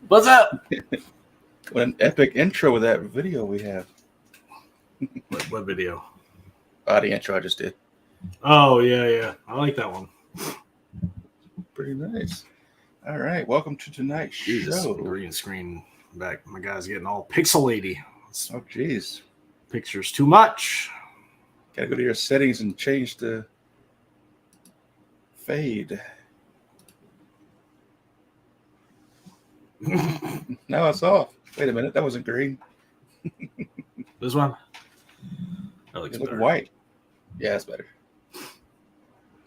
What's up? What an epic intro with that video we have. What video? The intro I just did. Oh, yeah. I like that one. Pretty nice. All right. Welcome to tonight's show. Green screen back. My guy's getting all pixelated. Oh, geez. Pictures too much. Gotta go to your settings and change the fade. Now it's off. Wait a minute. That wasn't green. This one? That looks It looked better. white. Yeah, it's better.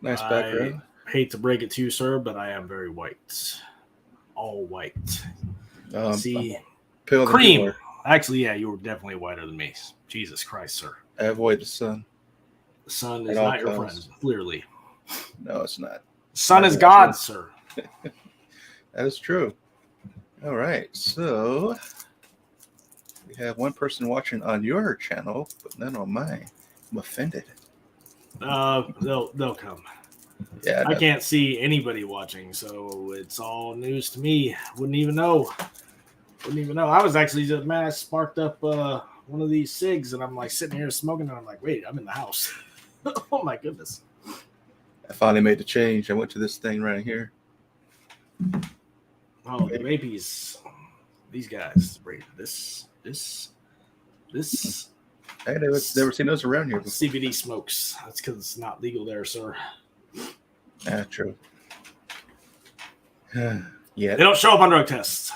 Nice background. I hate to break it to you, sir, but I am very white. All white. See, cream. Actually, yeah, you were definitely whiter than me. Jesus Christ, sir. I avoid the sun. The sun is not your friend, clearly. No, it's not. The sun is God, sir. That is true. All right, so we have one person watching on your channel, but none on mine. I'm offended. They'll come. Yeah, I can't see anybody watching, so it's all news to me. Wouldn't even know. I was actually just, man, I sparked up one of these cigs, and I'm like sitting here smoking, and I'm like, wait, I'm in the house. Oh my goodness. I finally made the change. I went to this thing right here. Oh, the babies. These guys. This. Hey, never seen those around here before. CBD smokes. That's because it's not legal there, sir. Ah, true. Yeah. They don't show up on drug tests.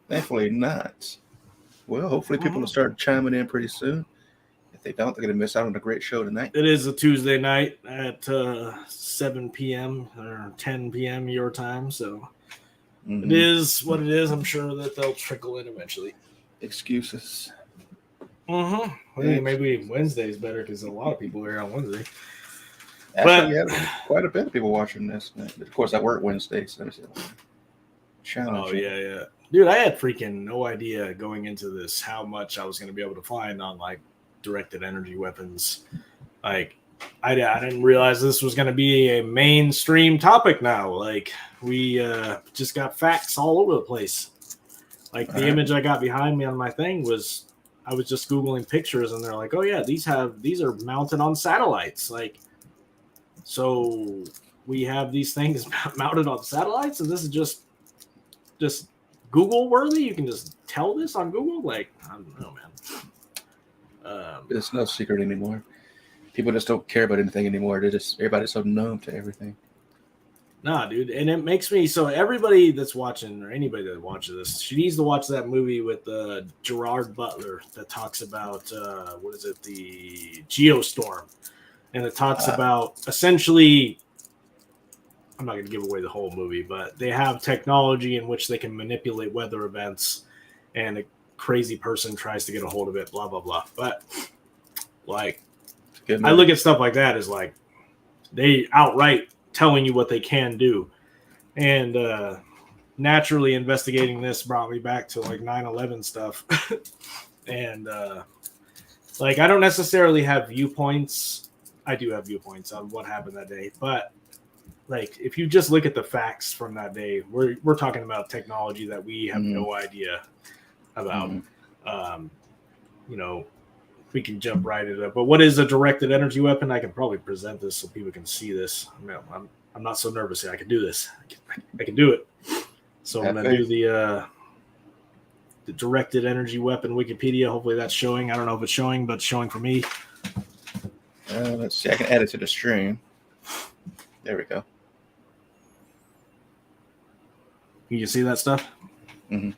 Thankfully not. Well, hopefully people will start chiming in pretty soon. If they don't, they're going to miss out on a great show tonight. It is a Tuesday night at 7 p.m. or 10 p.m. your time, so it is what it is. I'm sure that they'll trickle in eventually. Excuses. Well, maybe Wednesday's better because a lot of people are here on Wednesday. Actually, we have quite a bit of people watching this. Of course, I work Wednesday, so challenge. Oh, yeah. Dude, I had freaking no idea going into this how much I was going to be able to find on, like, directed energy weapons. Like, I didn't realize this was going to be a mainstream topic now. Like, we just got facts all over the place. Like, the image I got behind me on my thing was, I was just Googling pictures, and they're like, oh, yeah, these are mounted on satellites. Like, so we have these things mounted on satellites, and this is just Google worthy. You can just tell this on Google. Like, I don't know, man. It's no secret anymore. People just don't care about anything anymore. Everybody's so numb to everything. Nah, dude, and it makes me so. Everybody that's watching, or anybody that watches this, she needs to watch that movie with Gerard Butler that talks about the Geostorm. And it talks about essentially, I'm not going to give away the whole movie, but they have technology in which they can manipulate weather events, and a crazy person tries to get a hold of it, blah, blah, blah. But, like, I look at stuff like that as, like, they outright telling you what they can do. And naturally investigating this brought me back to, like, 9/11 stuff. And, like, I don't necessarily have viewpoints. I do have viewpoints on what happened that day, but like if you just look at the facts from that day, we're talking about technology that we have no idea about. We can jump right into it. But what is a directed energy weapon? I can probably present this so people can see this. I'm not so nervous here. I can do this. I can do it. So I'm gonna do the directed energy weapon Wikipedia. Hopefully that's showing. I don't know if it's showing, but it's showing for me. Let's see. I can add it to the stream. There we go. You can see that stuff? Mm-hmm.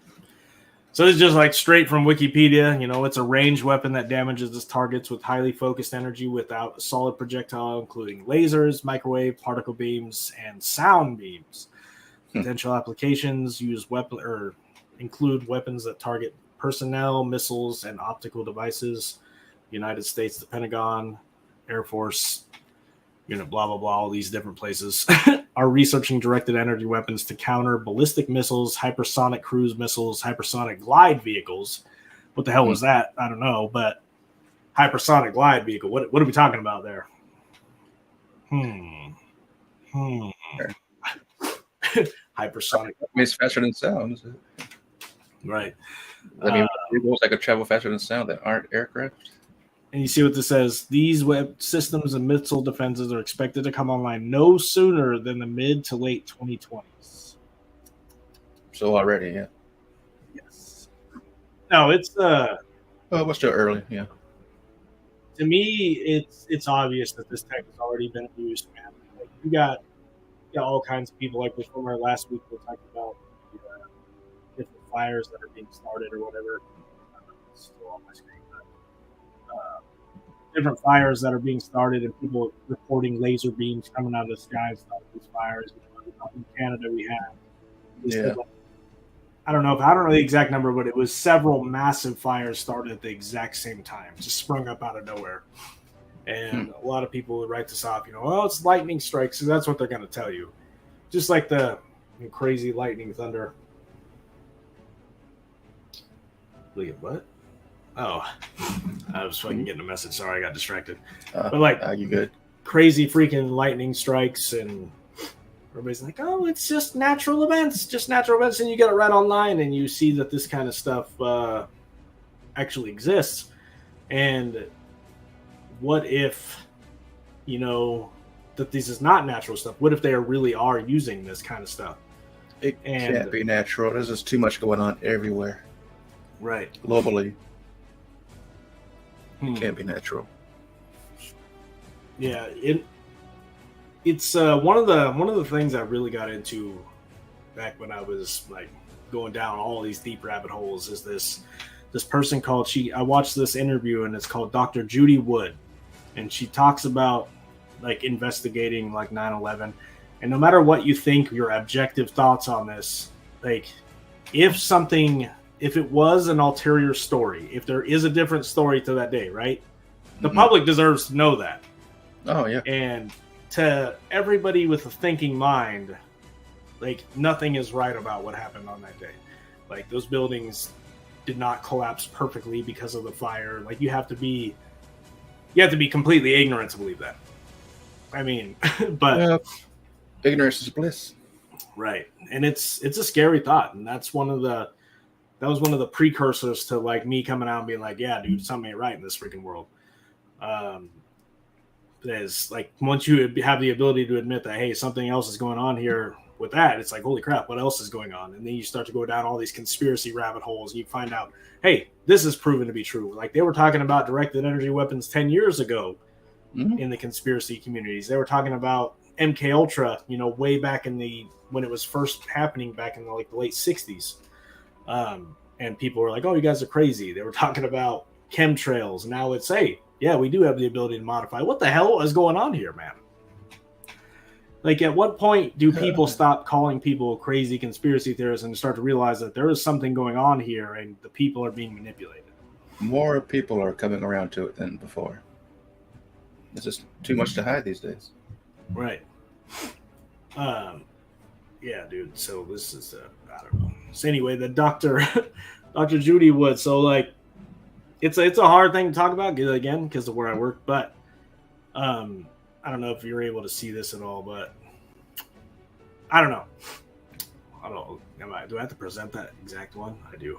So it's just like straight from Wikipedia. It's a ranged weapon that damages its targets with highly focused energy without a solid projectile, including lasers, microwave, particle beams, and sound beams. Potential applications include weapons that target personnel, missiles, and optical devices. United States, the Pentagon, Air Force, blah, blah, blah, all these different places are researching directed energy weapons to counter ballistic missiles, hypersonic cruise missiles, hypersonic glide vehicles. What the hell was that? I don't know, but hypersonic glide vehicle. What are we talking about there? hypersonic. I mean, it's faster than sound. Is it? Right. I mean, vehicles that could travel faster than sound that aren't aircraft. And you see what this says. These web systems and missile defenses are expected to come online no sooner than the mid to late 2020s. So already, yeah. Yes. No, it's Oh, what's still early? Yeah. to me, it's obvious that this tech has already been used, man. Like, you got all kinds of people like this from our last week. We talked about different fires that are being started or whatever. It's still on my screen, but, different fires that are being started and people reporting laser beams coming out of the sky and stuff. These fires. In Canada, we have. Yeah. I don't know the exact number, but it was several massive fires started at the exact same time, just sprung up out of nowhere. And a lot of people would write this off, well, it's lightning strikes, so that's what they're going to tell you. Just like the crazy lightning thunder. Look at what? Oh, I was fucking getting a message. Sorry, I got distracted. But like, you good? Crazy freaking lightning strikes, and everybody's like, oh, it's just natural events. And you get it right online, and you see that this kind of stuff actually exists. And what if, that this is not natural stuff? What if they really are using this kind of stuff? It can't be natural. There's just too much going on everywhere. Right. Globally. It can't be natural. Yeah, it's one of the things I really got into back when I was like going down all these deep rabbit holes is this person called I watched this interview, and it's called Dr. Judy Wood, and she talks about like investigating like 9/11, and no matter what you think, your objective thoughts on this, like if it was an ulterior story, if there is a different story to that day, right? The public deserves to know that. Oh, yeah. And to everybody with a thinking mind, like nothing is right about what happened on that day. Like those buildings did not collapse perfectly because of the fire. Like you have to be completely ignorant to believe that. I mean, but ignorance is bliss. Right. And it's a scary thought, and that was one of the precursors to like me coming out and being like, yeah, dude, something ain't right in this freaking world. Is like once you have the ability to admit that, hey, something else is going on here with that, it's like, holy crap, what else is going on? And then you start to go down all these conspiracy rabbit holes, and you find out, hey, this is proven to be true. Like they were talking about directed energy weapons 10 years ago in the conspiracy communities. They were talking about MK Ultra, way back when it was first happening back in the late 60s. And people were like, oh, you guys are crazy. They were talking about chemtrails. Now it's, hey, yeah, we do have the ability to modify. What the hell is going on here, man? Like, at what point do people stop calling people crazy conspiracy theorists and start to realize that there is something going on here and the people are being manipulated? More people are coming around to it than before. It's just too much to hide these days. Right. Yeah, dude. So this is, I don't know. So anyway, the Dr. Judy Wood. So like, it's a hard thing to talk about again because of where I work, but I don't know if you're able to see this at all, but I don't know. Do I have to present that exact one? I do.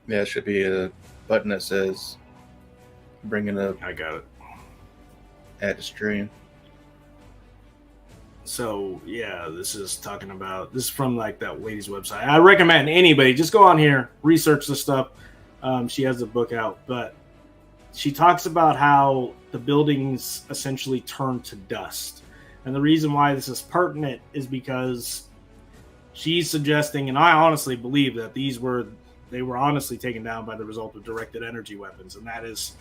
Yeah, it should be a button that says bringing up. I got it. Add to stream. So yeah, this is from like that lady's website. I recommend anybody just go on here, research this stuff. She has a book out, but she talks about how the buildings essentially turn to dust. And the reason why this is pertinent is because she's suggesting, and I honestly believe that they were honestly taken down by the result of directed energy weapons. And that is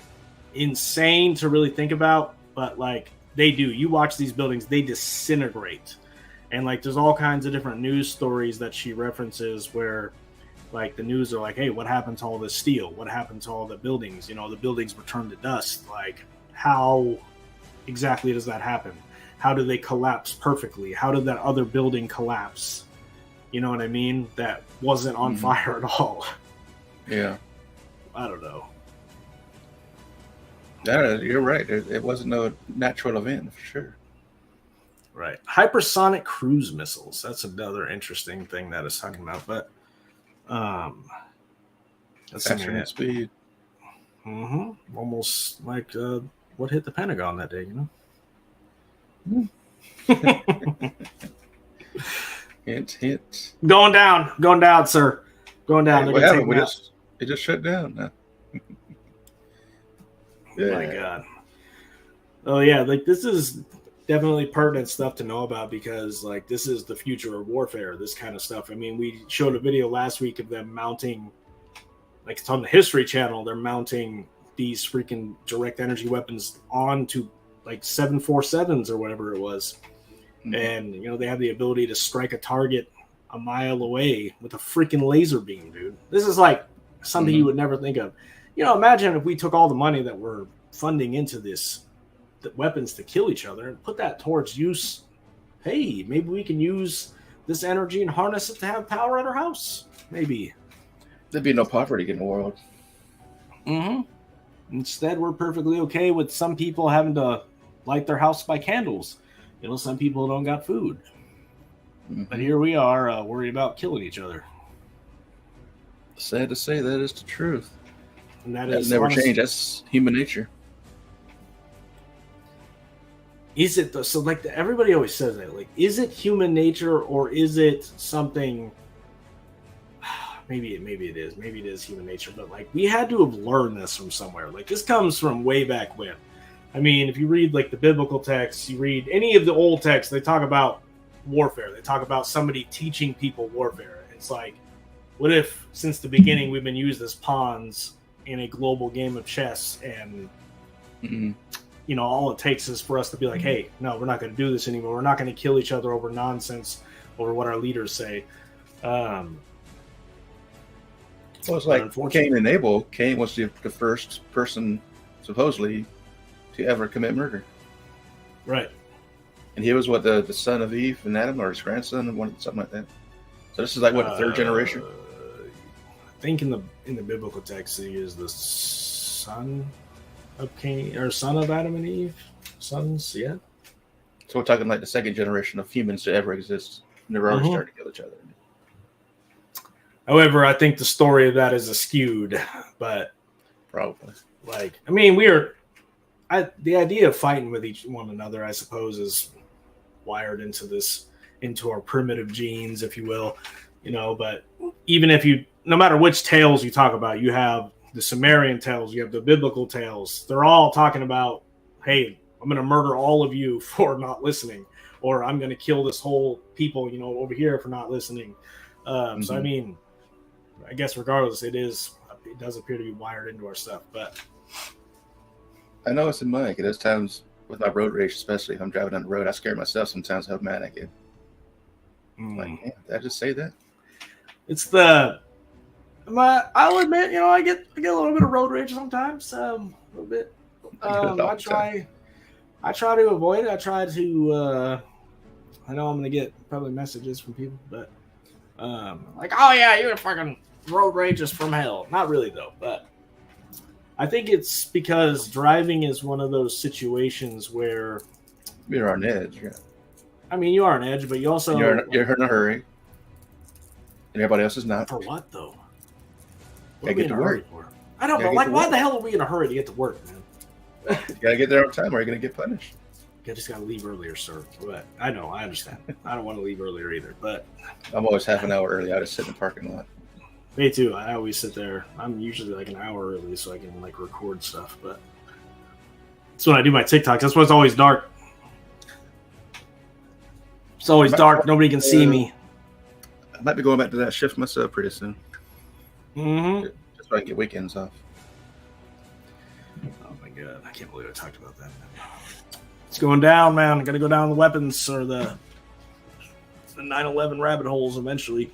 insane to really think about, but like they do. You watch these buildings, they disintegrate. And like there's all kinds of different news stories that she references where like the news are like, hey, what happened to all this steel? What happened to all the buildings? The buildings were turned to dust. Like, how exactly does that happen? How do they collapse perfectly? How did that other building collapse? You know what I mean? That wasn't on fire at all. Yeah. I don't know. Yeah, you're right. It wasn't no natural event for sure. Right. Hypersonic cruise missiles. That's another interesting thing that it's talking about. But that's Faster than speed. Almost like what hit the Pentagon that day, you know? Hint, hint. Going down, sir. Going down. Hey, what happened? It just shut down now. Yeah. Oh my God. Oh yeah, like this is definitely pertinent stuff to know about because like this is the future of warfare, this kind of stuff. I mean, we showed a video last week of them mounting, like it's on the History Channel, they're mounting these freaking direct energy weapons onto like 747s or whatever it was. Mm-hmm. And you know, they have the ability to strike a target a mile away with a freaking laser beam, dude. This is like something you would never think of. You know, imagine if we took all the money that we're funding into this, the weapons to kill each other, and put that towards use. Hey, maybe we can use this energy and harness it to have power at our house. Maybe. There'd be no poverty in the world. Instead, we're perfectly okay with some people having to light their house by candles. You know, some people don't got food. But here we are worried about killing each other. Sad to say, that is the truth. And that is never change. That's human nature. Is it though? So like everybody always says that. Like, is it human nature or is it something? Maybe it is. Maybe it is human nature. But like we had to have learned this from somewhere. Like this comes from way back when. I mean, if you read like the biblical texts, you read any of the old texts, they talk about warfare. They talk about somebody teaching people warfare. It's like, what if since the beginning we've been used as pawns in a global game of chess and you know, all it takes is for us to be like, hey, no, we're not going to do this anymore. We're not going to kill each other over nonsense, over what our leaders say. Well, it's like Cain and Abel. Cain was the first person, supposedly, to ever commit murder. Right. And he was what, the son of Eve and Adam, or his grandson, something like that. So this is like what, the third generation? I think in the biblical text he is the son of Cain, or son of Adam and Eve. Sons, yeah. So we're talking like the second generation of humans to ever exist. And they're already starting to kill each other. However, I think the story of that is skewed, but probably. Like, I mean, the idea of fighting with one another, I suppose, is wired into our primitive genes, if you will, you know. But even if no matter which tales you talk about, you have the Sumerian tales, you have the biblical tales. They're all talking about, hey, I'm going to murder all of you for not listening, or I'm going to kill this whole people, you know, over here for not listening. So I mean, I guess regardless, it does appear to be wired into our stuff. But I know it's in mine. There's times with my road rage, especially if I'm driving down the road, I scare myself sometimes how mad I get. Like, man, did I just say that? It's I'll admit, you know, I get a little bit of road rage sometimes, a little bit. I try to avoid it. I try to. I know I'm gonna get probably messages from people, but like, oh yeah, you're fucking road rages from hell. Not really though, but I think it's because driving is one of those situations where you're on edge. Yeah. I mean, you are on edge, but you also you're in a hurry, and everybody else is not. For what though? Gotta get to work. I don't know. Like, why the hell are we in a hurry to get to work, man? You gotta get there on time, or you're gonna get punished. You just gotta leave earlier, sir. But I know, I understand. I don't want to leave earlier either. But I'm always half an hour early. I just sit in the parking lot. Me too. I always sit there. I'm usually like an hour early so I can like record stuff. But that's when I do my TikToks. That's when it's always dark. It's always dark. Nobody can see me. I might be going back to that shift myself pretty soon. Just so I can get weekends off. Oh my god, I can't believe I talked about that. It's going down, man. I gotta go down the weapons or the 9/11 rabbit holes eventually.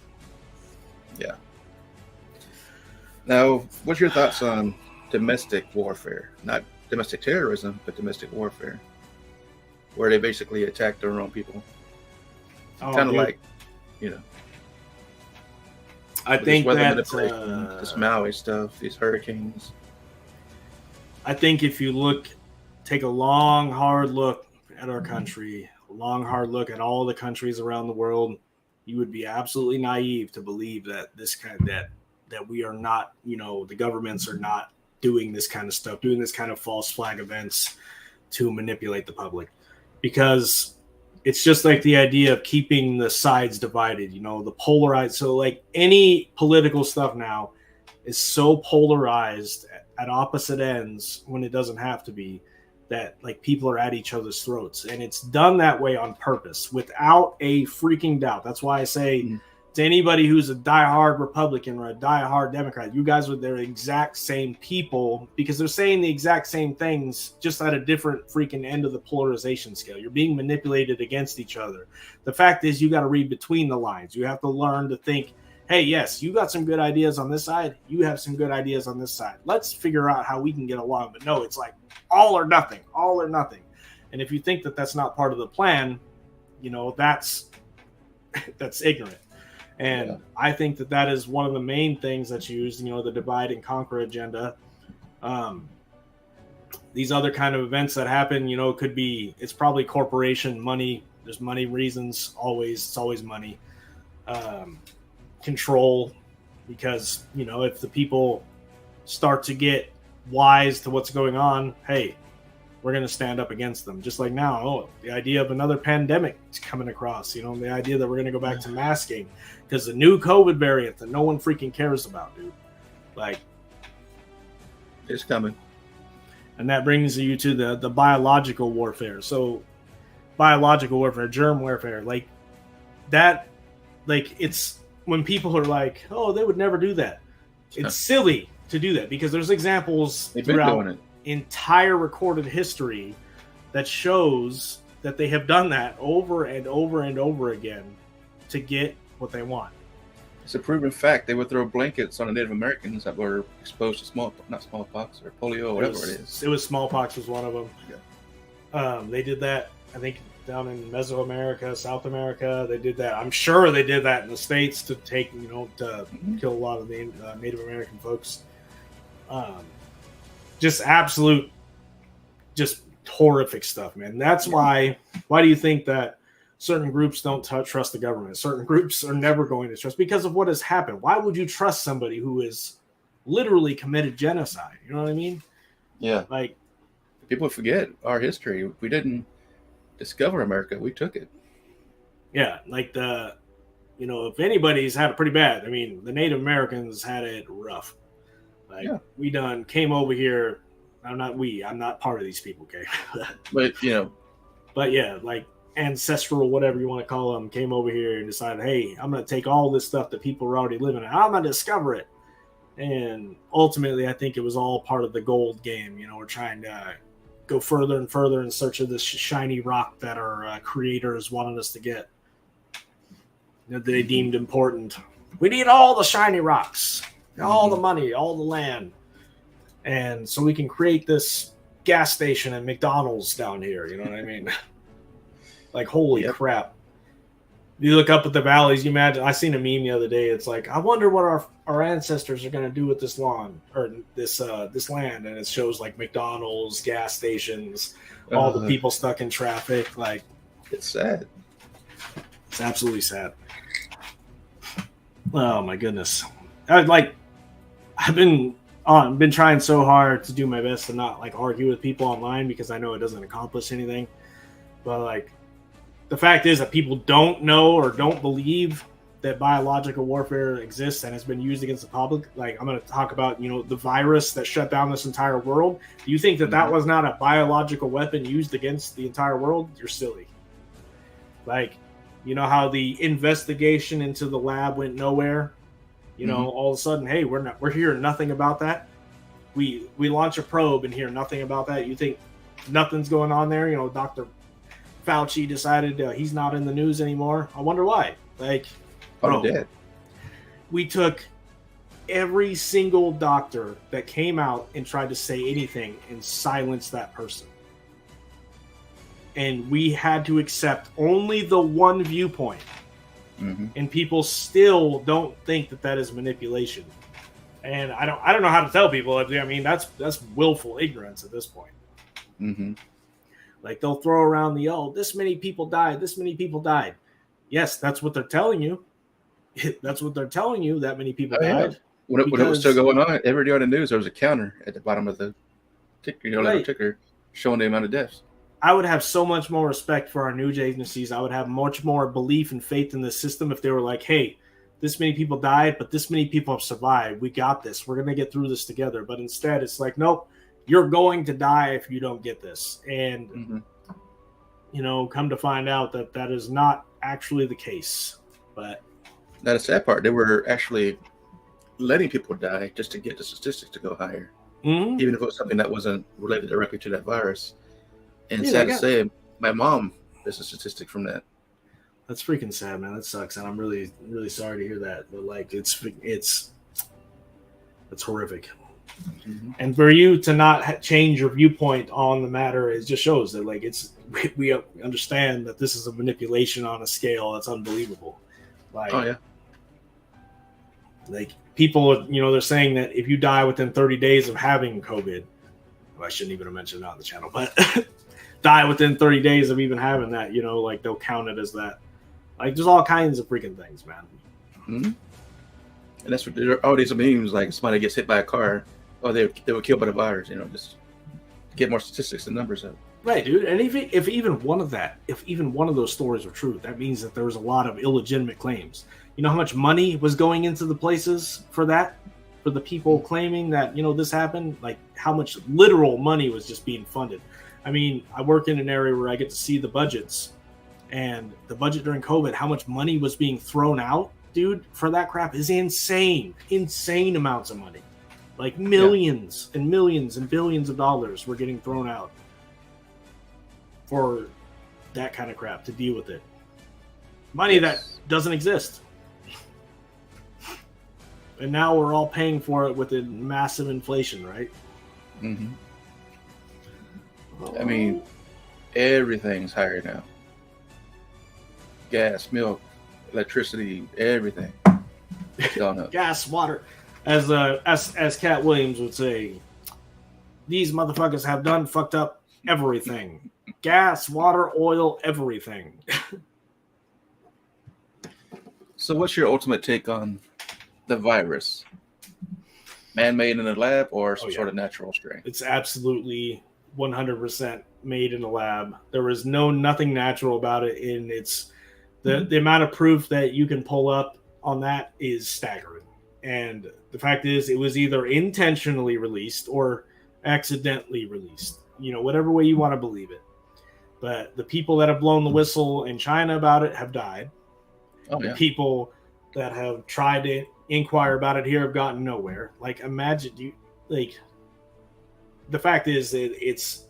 Yeah. Now, what's your thoughts on domestic warfare? Not domestic terrorism, but domestic warfare, where they basically attack their own people. Kind of like, you know. I think that this Maui stuff, these hurricanes. I think if you take a long, hard look at our country, a long, hard look at all the countries around the world, you would be absolutely naive to believe that that we are not, the governments are not doing this kind of stuff, doing this kind of false flag events to manipulate the public. Because it's just like the idea of keeping the sides divided, the polarized. So like any political stuff now is so polarized at opposite ends when it doesn't have to be, that like people are at each other's throats, and it's done that way on purpose without a freaking doubt. That's why I say to anybody who's a diehard Republican or a diehard Democrat, you guys are the exact same people, because they're saying the exact same things, just at a different freaking end of the polarization scale. You're being manipulated against each other. The fact is, you got to read between the lines. You have to learn to think, hey, yes, you got some good ideas on this side. You have some good ideas on this side. Let's figure out how we can get along. But no, it's like all or nothing, all or nothing. And if you think that that's not part of the plan, that's ignorant. And I think that that is one of the main things that's used, the divide and conquer agenda. These other kind of events that happen, it's probably corporation money. There's money reasons always. It's always money. Control, because, if the people start to get wise to what's going on, hey, we're going to stand up against them. Just like now, the idea of another pandemic is coming across, the idea that we're going to go back to masking because the new COVID variant that no one freaking cares about, dude. Like, it's coming. And that brings you to the biological warfare. So biological warfare, germ warfare, like that, like it's when people are like, oh, they would never do that. It's silly to do that because there's examples throughout entire recorded history that shows that they have done that over and over and over again to get what they want. It's a proven fact. They would throw blankets on the Native Americans that were exposed to not smallpox or polio or whatever it is. It was smallpox was one of them. Yeah. They did that, I think, down in Mesoamerica, South America. They did that. I'm sure they did that in the States to take, to kill a lot of the Native American folks. Just absolute, just horrific stuff, man. That's why do you think that certain groups don't trust the government? Certain groups are never going to trust because of what has happened. Why would you trust somebody who is literally committed genocide? You know what I mean? Yeah. Like, people forget our history. We didn't discover America. We took it. Yeah. Like if anybody's had it pretty bad, I mean, the Native Americans had it rough. Like, we came over here. I'm not part of these people, okay? But yeah, like ancestral, whatever you want to call them, came over here and decided, hey, I'm going to take all this stuff that people are already living in. I'm going to discover it. And ultimately, I think it was all part of the gold game. We're trying to go further and further in search of this shiny rock that our creators wanted us to get. That they deemed important. We need all the shiny rocks, all the money, all the land. And so we can create this gas station and McDonald's down here. You know what I mean? Like, holy crap. You look up at the valleys, you imagine. I seen a meme the other day. It's like, I wonder what our ancestors are going to do with this lawn or this land. And it shows like McDonald's, gas stations, all the people stuck in traffic. Like, it's sad. It's absolutely sad. Oh my goodness. I've been trying so hard to do my best to not like argue with people online because I know it doesn't accomplish anything. But like, the fact is that people don't know or don't believe that biological warfare exists and has been used against the public. Like, I'm going to talk about, the virus that shut down this entire world. Do you think that was not a biological weapon used against the entire world? You're silly. Like, you know how the investigation into the lab went nowhere? All of a sudden, hey, we're hearing nothing about that. We launch a probe and hear nothing about that. You think nothing's going on there? Dr. Fauci decided he's not in the news anymore. I wonder why. Like, bro, we took every single doctor that came out and tried to say anything and silenced that person. And we had to accept only the one viewpoint. And people still don't think that is manipulation. And I don't know how to tell people. I mean, that's willful ignorance at this point. Like they'll throw around this many people died, this many people died. Yes, that's what they're telling you. That's what they're telling you. That many people died. When it was still going on, every day on the news there was a counter at the bottom of the ticker, little ticker, showing the amount of deaths. I would have so much more respect for our news agencies. I would have much more belief and faith in the system if they were like, hey, this many people died, but this many people have survived. We got this. We're going to get through this together. But instead, it's like, nope, you're going to die if you don't get this. And, come to find out that that is not actually the case. But that's the sad part. They were actually letting people die just to get the statistics to go higher, even if it was something that wasn't related directly to that virus. And sad to say, my mom is a statistic from that. That's freaking sad, man. That sucks, and I'm really, really sorry to hear that. But like, it's horrific. Mm-hmm. And for you to not change your viewpoint on the matter, it just shows that like we understand that this is a manipulation on a scale that's unbelievable. Like, oh yeah. Like people, they're saying that if you die within 30 days of having COVID, well, I shouldn't even have mentioned that on the channel, but die within 30 days of even having that, like they'll count it as that. Like there's all kinds of freaking things, man. Mm-hmm. And that's what there are all these memes, like somebody gets hit by a car, they were killed by the virus, just get more statistics and numbers up. Right, dude. And if even one of those stories are true, that means that there was a lot of illegitimate claims. You know how much money was going into the places for that? For the people claiming that, this happened? Like how much literal money was just being funded. I mean, I work in an area where I get to see the budgets. And the budget during COVID, how much money was being thrown out, dude, for that crap is insane. Insane amounts of money. Like millions and millions and billions of dollars were getting thrown out for that kind of crap to deal with it. Money that doesn't exist. And now we're all paying for it with a massive inflation, right? Mm-hmm. I mean, everything's higher now. Gas, milk, electricity, everything. Gas, water. As Cat Williams would say, these motherfuckers have done fucked up everything. Gas, water, oil, everything. So what's your ultimate take on the virus? Man-made in a lab or some sort of natural strain? It's absolutely 100% made in a lab. There is nothing natural about it, and it's the amount of proof that you can pull up on that is staggering. And the fact is, it was either intentionally released or accidentally released. Whatever way you want to believe it. But the people that have blown the whistle in China about it have died. The people that have tried to inquire about it here have gotten nowhere. Like, imagine the fact is that it's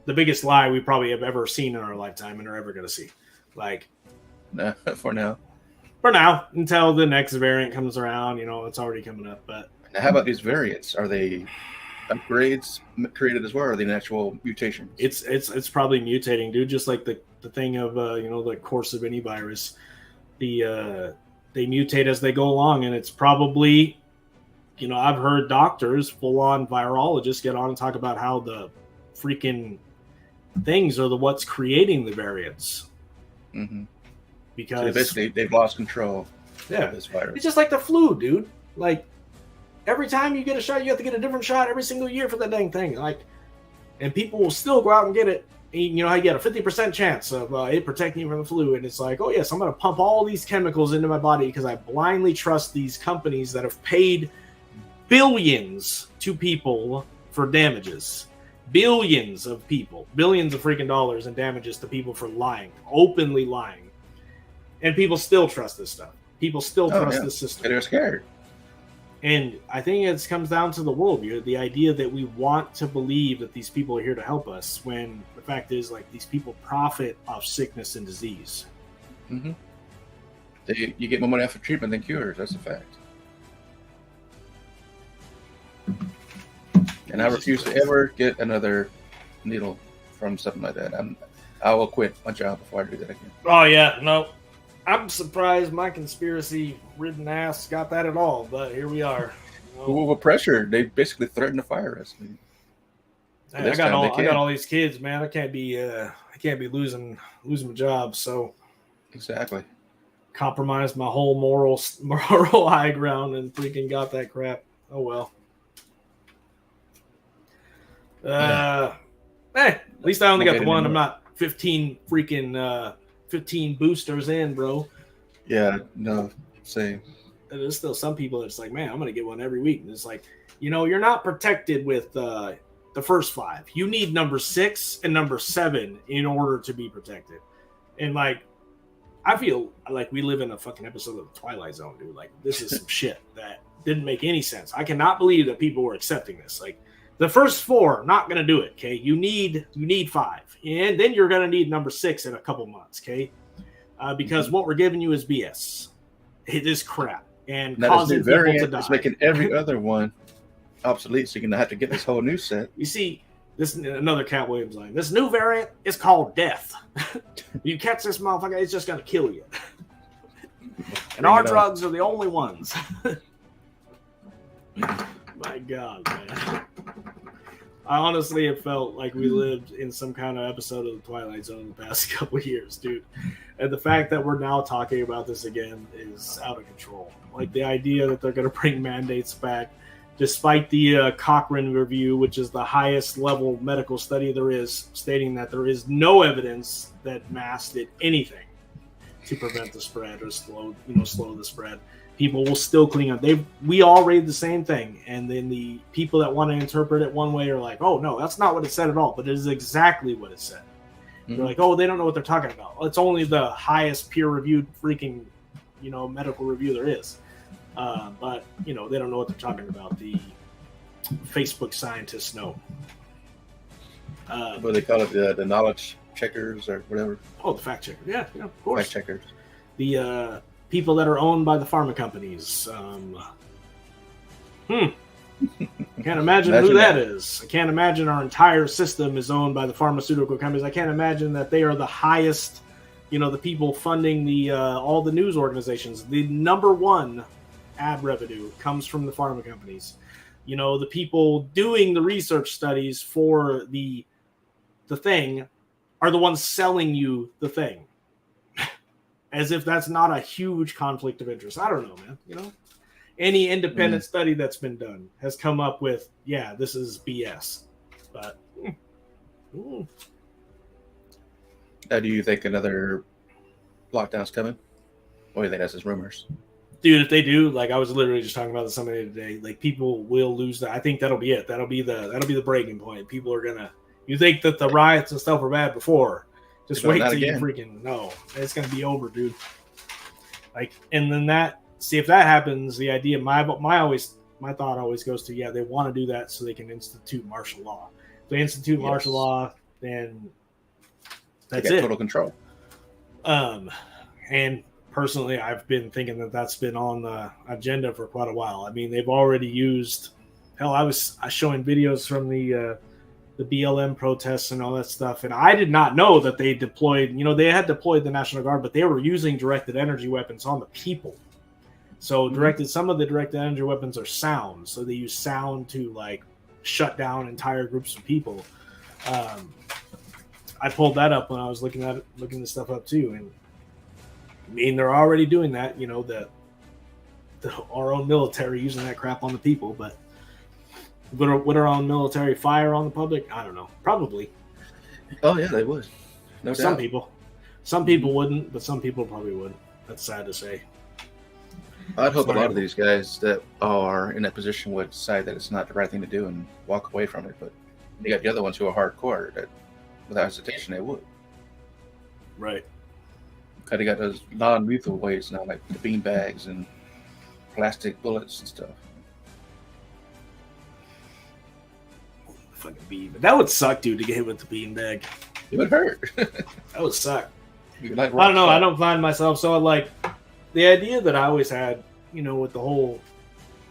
the biggest lie we probably have ever seen in our lifetime and are ever going to see. Like, for now, until the next variant comes around, it's already coming up. But now, how about these variants? Are they upgrades created as well, or are they natural mutations? It's probably mutating, dude. Just like the thing of the course of any virus, they mutate as they go along, and it's probably, I've heard doctors, full on virologists, get on and talk about how the freaking things are what's creating the variants. Mm-hmm. Because so basically they've lost control of this virus. It's just like the flu, dude. Like every time you get a shot, you have to get a different shot every single year for that dang thing. Like, and people will still go out and get it. And, how you get a 50% chance of it protecting you from the flu. And it's like, oh yes, I'm going to pump all these chemicals into my body because I blindly trust these companies that have paid billions to people for damages. Billions of freaking dollars in damages to people for lying, openly lying. And people still trust this stuff. People still trust the system. They're scared. And I think it comes down to the worldview, the idea that we want to believe that these people are here to help us, when the fact is, like, these people profit off sickness and disease. Mm-hmm. You get more money after treatment than cures. That's a fact. And I refuse to ever get another needle from something like that. I will quit my job before I do that again. Oh yeah, no. I'm surprised my conspiracy-ridden ass got that at all, but here we are. Well, with pressure, they basically threatened to fire us. I got all these kids, man. I can't be losing my job. So exactly. Compromised my whole moral high ground and freaking got that crap. Oh well. At least I only got the one. I'm not 15 boosters in, bro. Yeah, no, same. There's still some people that's like, man, I'm gonna get one every week. And it's like, you're not protected with the first 5. You need number 6 and number 7 in order to be protected. And like, I feel like we live in a fucking episode of the Twilight Zone, dude. Like, this is some shit that didn't make any sense. I cannot believe that people were accepting this. Like, the first 4 not gonna do it. Okay, you need 5, and then you're gonna need number 6 in a couple months. Okay, because what we're giving you is BS. It is crap and causing people to die. It's making every other one obsolete, so you're gonna have to get this whole new set. You see, this another Cat Williams line. This new variant is called Death. You catch this motherfucker, it's just gonna kill you. And our drugs are the only ones. My God, man. I honestly have felt like we lived in some kind of episode of the Twilight Zone in the past couple of years, dude. And the fact that we're now talking about this again is out of control. Like, the idea that they're going to bring mandates back, despite the Cochrane review, which is the highest level medical study there is, stating that there is no evidence that masks did anything to prevent the spread or slow the spread. People will still clean up. We all read the same thing, and then the people that want to interpret it one way are like, "Oh no, that's not what it said at all." But it is exactly what it said. Mm-hmm. They're like, "Oh, they don't know what they're talking about." Well, it's only the highest peer-reviewed freaking, medical review there is. But they don't know what they're talking about. The Facebook scientists know. What do they call it? The knowledge checkers or whatever. Oh, the fact checkers. Yeah, of course. Fact checkers. The people that are owned by the pharma companies. I can't imagine who that is. I can't imagine our entire system is owned by the pharmaceutical companies. I can't imagine that they are the highest, the people funding the all the news organizations. The number one ad revenue comes from the pharma companies. The people doing the research studies for the thing are the ones selling you the thing. As if that's not a huge conflict of interest. I don't know, man. Any independent study that's been done has come up with, yeah, this is BS. But do you think another lockdown's coming? Or do you think that's just rumors? Dude, if they do, like, I was literally just talking about this somebody today. Like, people will lose that. I think that'll be it. That'll be the breaking point. People are gonna. You think that the riots and stuff were bad before? Just wait till you freaking know. It's going to be over, dude. Like, and then if that happens, the idea, my thought always goes to, yeah, they want to do that so they can institute martial law. If they institute martial law, then that's it. Total control. And personally, I've been thinking that that's been on the agenda for quite a while. I mean, they've already used, hell, I was showing videos from the BLM protests and all that stuff. And I did not know that they deployed, they had deployed the National Guard, but they were using directed energy weapons on the people. So some of the directed energy weapons are sound. So they use sound to like shut down entire groups of people. I pulled that up when I was looking this stuff up too. And I mean, they're already doing that, our own military using that crap on the people, but would our own military fire on the public? I don't know. Probably. Oh yeah, they would. No some doubt. people. Some people wouldn't, but some people probably would. That's sad to say. I'd hope a lot of these guys that are in that position would decide that it's not the right thing to do and walk away from it. But you got the other ones who are hardcore that, without hesitation, they would. Right. They got those non-lethal ways now, like the bean bags and plastic bullets and stuff. Fucking bean. That would suck, dude, to get hit with the beanbag. It would hurt. That would suck. Like I don't know. I don't find myself so like the idea that I always had, with the whole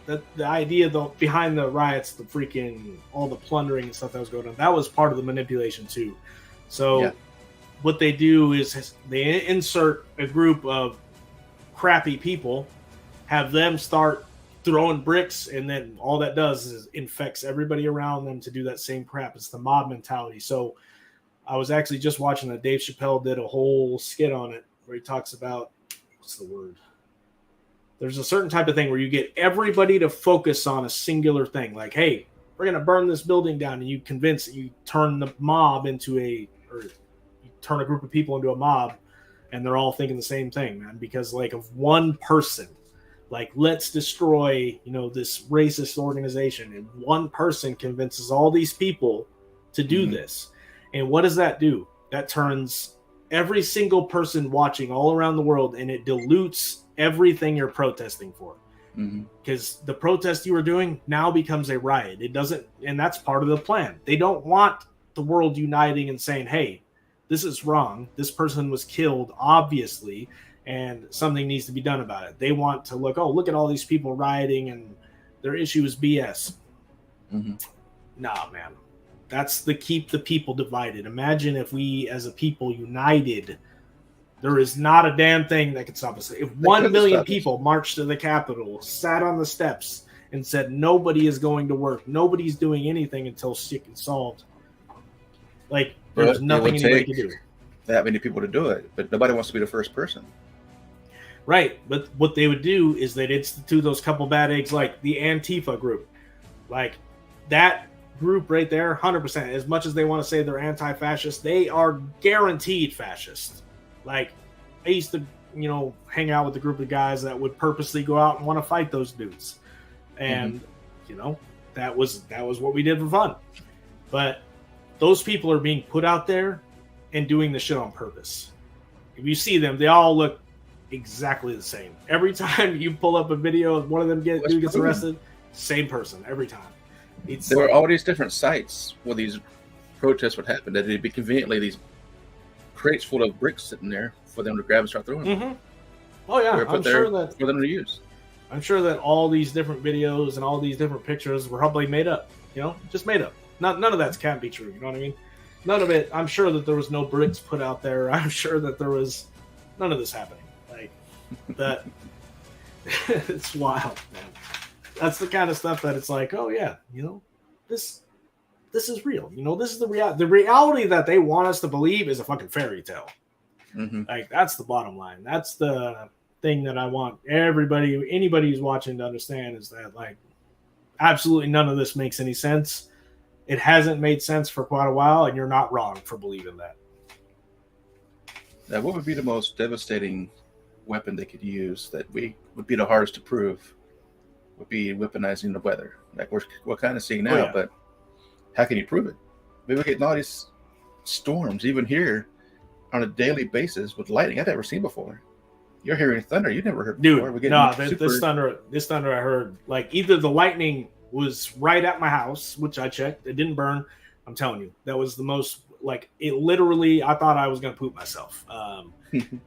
the idea behind the riots, the freaking all the plundering and stuff that was going on. That was part of the manipulation too. So what they do is they insert a group of crappy people, have them start throwing bricks, and then all that does is infects everybody around them to do that same crap. It's the mob mentality. So I was actually just watching that Dave Chappelle did a whole skit on it where he talks about, what's the word? There's a certain type of thing where you get everybody to focus on a singular thing. Like, hey, we're going to burn this building down, and you convince that you turn the mob into or you turn a group of people into a mob, and they're all thinking the same thing, man, because like of one person, like, let's destroy, this racist organization, and one person convinces all these people to do this. And what does that do? That turns every single person watching all around the world, and it dilutes everything you're protesting for. Because the protest you were doing now becomes a riot. It doesn't, and that's part of the plan. They don't want the world uniting and saying, hey, this is wrong. This person was killed, obviously, and something needs to be done about it. They want to look at all these people rioting, and their issue is BS. Nah, man. That's the keep the people divided. Imagine if we as a people united. There is not a damn thing that could stop us. If 1 million people marched to the Capitol, sat on the steps, and said nobody is going to work, nobody's doing anything until shit gets solved. Like, there's nothing anybody can do. That many people to do it, but nobody wants to be the first person. Right, but what they would do is they'd institute those couple bad eggs, like the Antifa group. Like, that group right there, 100%. As much as they want to say they're anti-fascist, they are guaranteed fascist. Like, I used to, hang out with a group of guys that would purposely go out and want to fight those dudes. And, that was what we did for fun. But those people are being put out there and doing the shit on purpose. If you see them, they all look exactly the same. Every time you pull up a video of one of them gets arrested, same person every time. There were all these different sites where these protests would happen. That it'd be conveniently these crates full of bricks sitting there for them to grab and start throwing them. Oh yeah, I'm sure that for them to use. I'm sure that all these different videos and all these different pictures were probably made up. Just made up. None of that can't be true. You know what I mean? None of it. I'm sure that there was no bricks put out there. I'm sure that there was none of this happening. Like that. It's wild, man. That's the kind of stuff that it's like, oh yeah, this is real. This is the reality. The reality that they want us to believe is a fucking fairy tale. Like, that's the bottom line. That's the thing that I want anybody who's watching to understand, is that, like, absolutely none of this makes any sense. It hasn't made sense for quite a while, and you're not wrong for believing that. Now, what would be the most devastating weapon they could use that would be the hardest to prove? Would be weaponizing the weather. Like we're kind of seeing now, but how can you prove it? We're getting all these storms, even here, on a daily basis with lightning I've never seen before. You're hearing thunder you never heard before. Dude, this thunder I heard, like, either the lightning was right at my house, which I checked, it didn't burn. I'm telling you, that was the most, like, it literally, I thought I was going to poop myself.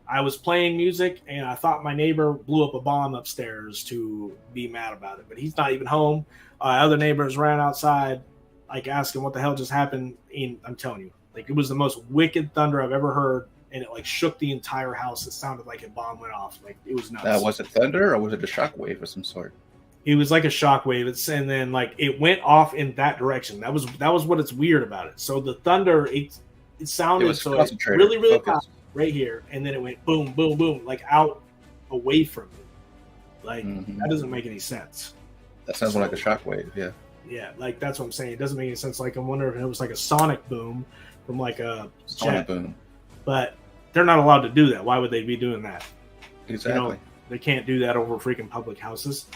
I was playing music, and I thought my neighbor blew up a bomb upstairs to be mad about it, but he's not even home. Other neighbors ran outside, like, asking what the hell just happened. And I'm telling you, like, it was the most wicked thunder I've ever heard, and it, like, shook the entire house. It sounded like a bomb went off. Like, it was nuts. Was it thunder, or was it a shockwave of some sort? It was like a shockwave, and then, like, it went off in that direction. That was what it's weird about it. So the thunder, it sounded really, really loud right here, and then it went boom, boom, boom, like out away from me. Like, that doesn't make any sense. That sounds more like a shockwave, yeah. Yeah, like, that's what I'm saying. It doesn't make any sense. Like, I'm wondering if it was like a sonic boom from like a jet. Boom. But they're not allowed to do that. Why would they be doing that? Exactly. They can't do that over freaking public houses.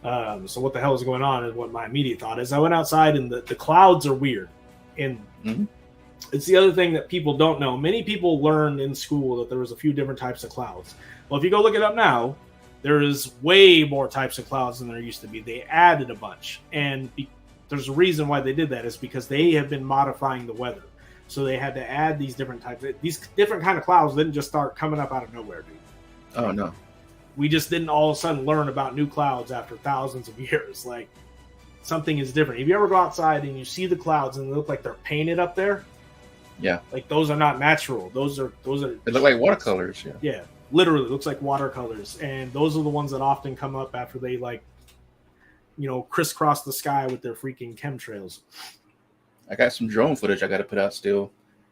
So what the hell is going on is what my immediate thought is. I went outside, and the clouds are weird. And it's the other thing that people don't know. Many people learned in school that there was a few different types of clouds. Well, if you go look it up now, there is way more types of clouds than there used to be. They added a bunch. And there's a reason why they did that, is because they have been modifying the weather. So they had to add these different types. These different kind of clouds didn't just start coming up out of nowhere, dude. Oh, no. We just didn't all of a sudden learn about new clouds after thousands of years. Like, something is different. If you ever go outside and you see the clouds and they look like they're painted up there, yeah, like, those are not natural. Those are. They look like watercolors. Yeah. Yeah, literally looks like watercolors, and those are the ones that often come up after they, like, crisscross the sky with their freaking chemtrails. I got some drone footage I got to put out still.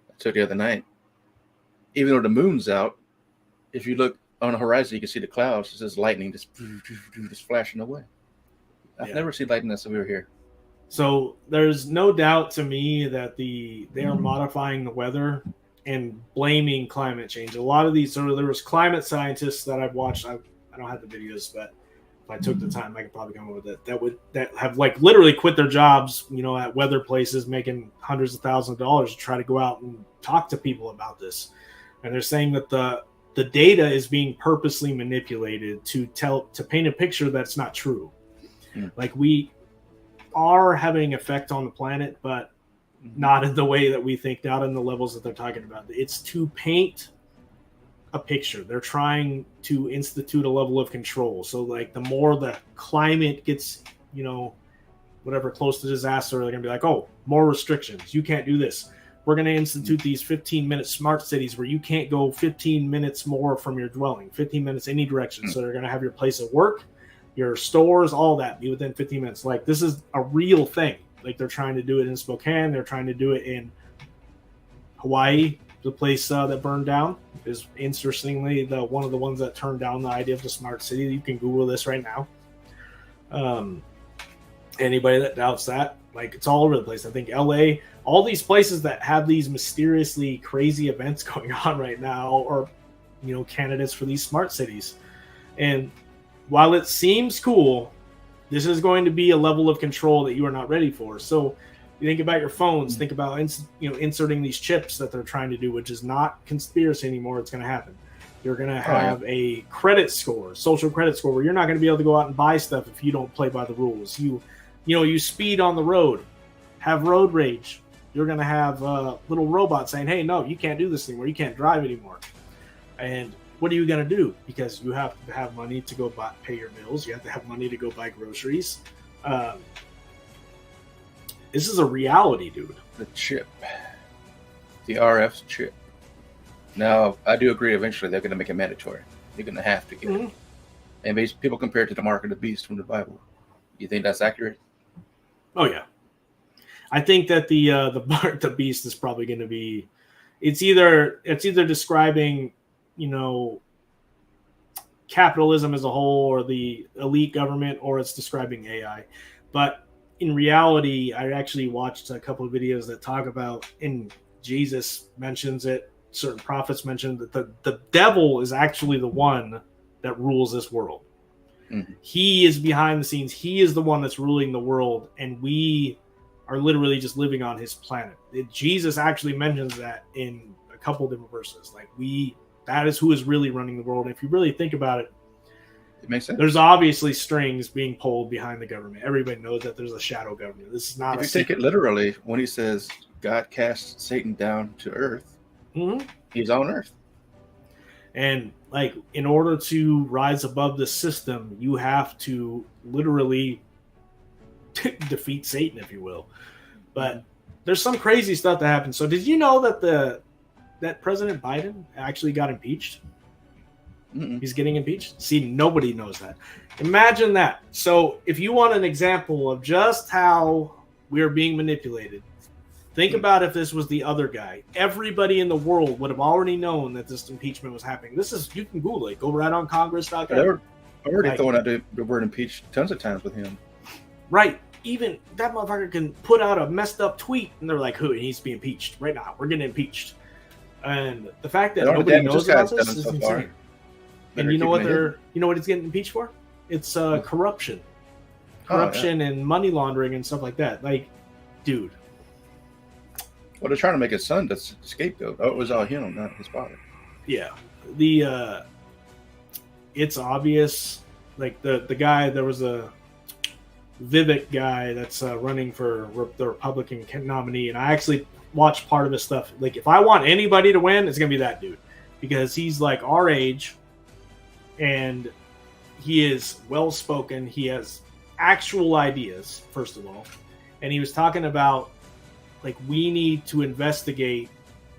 I took the other night. Even though the moon's out, if you look on the horizon, you can see the clouds. It's just lightning just flashing away. I've never seen lightning that's over here. So there's no doubt to me that they are modifying the weather and blaming climate change. A lot of these, there was climate scientists that I've watched. I don't have the videos, but if I took the time, I could probably come up with it. That have like literally quit their jobs, at weather places, making hundreds of thousands of dollars to try to go out and talk to people about this. And they're saying that the data is being purposely manipulated to paint a picture that's not true. Like we are having effect on the planet, but not in the way that we think, not in the levels that they're talking about. It's to paint a picture. They're trying to institute a level of control. So like the more the climate gets, whatever close to disaster, they're going to be like, oh, more restrictions. You can't do this. We're going to institute these 15-minute smart cities where you can't go 15 minutes more from your dwelling, 15 minutes any direction. So they're going to have your place of work, your stores, all that be within 15 minutes. Like this is a real thing. Like they're trying to do it in Spokane. They're trying to do it in Hawaii. The place that burned down is interestingly one of the ones that turned down the idea of the smart city. You can Google this right now. Anybody that doubts that, like it's all over the place. I think LA, all these places that have these mysteriously crazy events going on right now are, candidates for these smart cities. And while it seems cool, this is going to be a level of control that you are not ready for. So you think about your phones, think about inserting these chips that they're trying to do, which is not conspiracy anymore. It's going to happen. You're going to have a credit score, social credit score, where you're not going to be able to go out and buy stuff if you don't play by the rules. You speed on the road, have road rage. You're going to have little robots saying, hey, no, you can't do this anymore. You can't drive anymore. And what are you going to do? Because you have to have money to go pay your bills. You have to have money to go buy groceries. This is a reality, dude. The chip. The RF chip. Now, I do agree eventually they're going to make it mandatory. You're going to have to get it. And people compare it to the mark of the beast from the Bible. You think that's accurate? Oh, yeah. I think that the mark of the beast is probably going to be... It's either describing, capitalism as a whole or the elite government, or it's describing AI. But in reality, I actually watched a couple of videos that talk about, and Jesus mentions it, certain prophets mentioned that the devil is actually the one that rules this world. He is behind the scenes. He is the one that's ruling the world, and we are literally just living on his planet. Jesus actually mentions that in a couple of different verses. Like that is who is really running the world. And if you really think about it, it makes sense. There's obviously strings being pulled behind the government. Everybody knows that there's a shadow government. This is not. If you take it literally, when he says God cast Satan down to earth, he's on earth. And like, in order to rise above the system, you have to literally defeat Satan, if you will. But there's some crazy stuff that happens. So did you know that President Biden actually got impeached? He's getting impeached. See, nobody knows that. Imagine that. So if you want an example of just how we are being manipulated, think about if this was the other guy. Everybody in the world would have already known that this impeachment was happening. You can Google it. Go right on Congress.gov. They're already throwing out the word impeached tons of times with him. Right. Even that motherfucker can put out a messed up tweet, and they're like, who? He needs to be impeached right now. We're getting impeached. And the fact that nobody knows about this is insane. And you know what he's getting impeached for? It's corruption. And money laundering and stuff like that. Like, dude. Well, they're trying to make his son the scapegoat. Oh, it was all him, not his father. Yeah. It's obvious. Like the guy, there was a Vivek guy that's running for the Republican nominee, and I actually watched part of his stuff. Like, if I want anybody to win, it's gonna be that dude, because he's like our age, and he is well spoken. He has actual ideas, first of all, and he was talking about, like, we need to investigate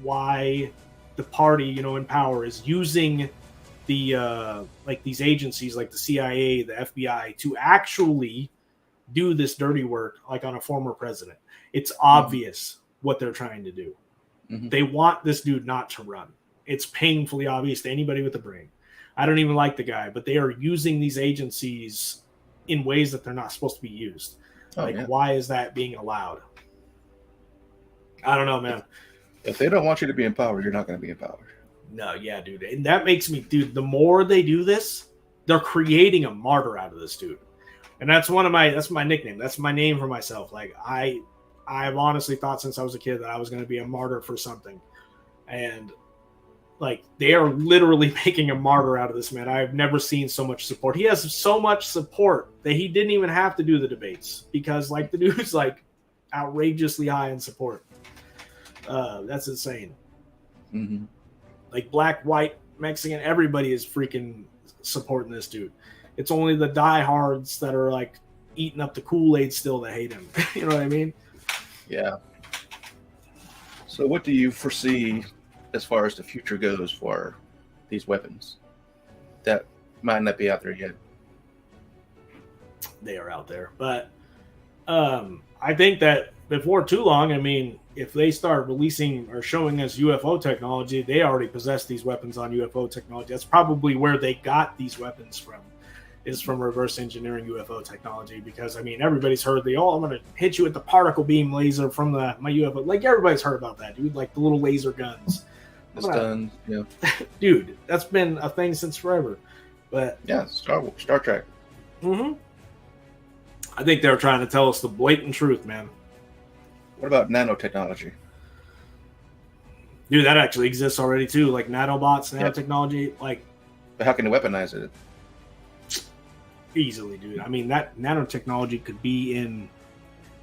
why the party, in power is using the like these agencies like the CIA, the FBI, to actually do this dirty work like on a former president. It's obvious what they're trying to do. They want this dude not to run. It's painfully obvious to anybody with a brain. I don't even like the guy, but they are using these agencies in ways that they're not supposed to be used. Why is that being allowed? I don't know, man. If they don't want you to be empowered, you're not going to be empowered. No, yeah, dude. And that makes me, dude, the more they do this, they're creating a martyr out of this dude. And that's my nickname. That's my name for myself. Like, I've honestly thought since I was a kid that I was going to be a martyr for something. And like, they are literally making a martyr out of this man. I've never seen so much support. He has so much support that he didn't even have to do the debates because like the dude's like outrageously high in support. That's insane. Like black, white, Mexican, everybody is freaking supporting this dude. It's only the diehards that are like eating up the Kool-Aid still that hate him. You know what I mean? Yeah. So what do you foresee as far as the future goes for these weapons that might not be out there yet? They are out there. But I think that before too long, I mean, if they start releasing or showing us UFO technology, they already possess these weapons on UFO technology. That's probably where they got these weapons from, is from reverse engineering UFO technology. Because, I mean, everybody's heard I'm going to hit you with the particle beam laser from my UFO. Like, everybody's heard about that, dude. Like, the little laser guns. It's done, yeah. Dude, that's been a thing since forever. But yeah, Star Trek. I think they're trying to tell us the blatant truth, man. What about nanotechnology? Dude, that actually exists already too. Like nanobots, nanotechnology. Like, but how can they weaponize it? Easily, dude. I mean, that nanotechnology could be in